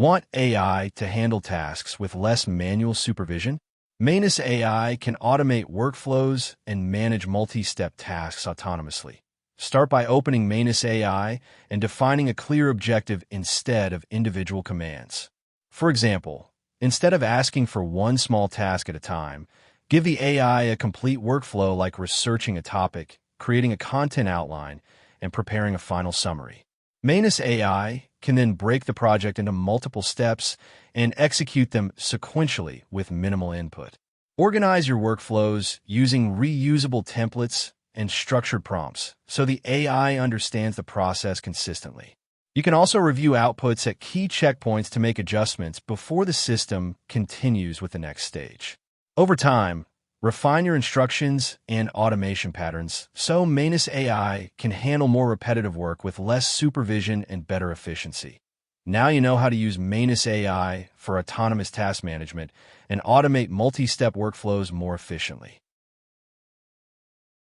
Want AI to handle tasks with less manual supervision? Manus AI can automate workflows and manage multi-step tasks autonomously. Start by opening Manus AI and defining a clear objective instead of individual commands. For example, instead of asking for one small task at a time, give the AI a complete workflow like researching a topic, creating a content outline, and preparing a final summary. Manus AI can then break the project into multiple steps and execute them sequentially with minimal input. Organize your workflows using reusable templates and structured prompts so the AI understands the process consistently. You can also review outputs at key checkpoints to make adjustments before the system continues with the next stage. Over time, refine your instructions and automation patterns so Manus AI can handle more repetitive work with less supervision and better efficiency. Now you know how to use Manus AI for autonomous task management and automate multi-step workflows more efficiently.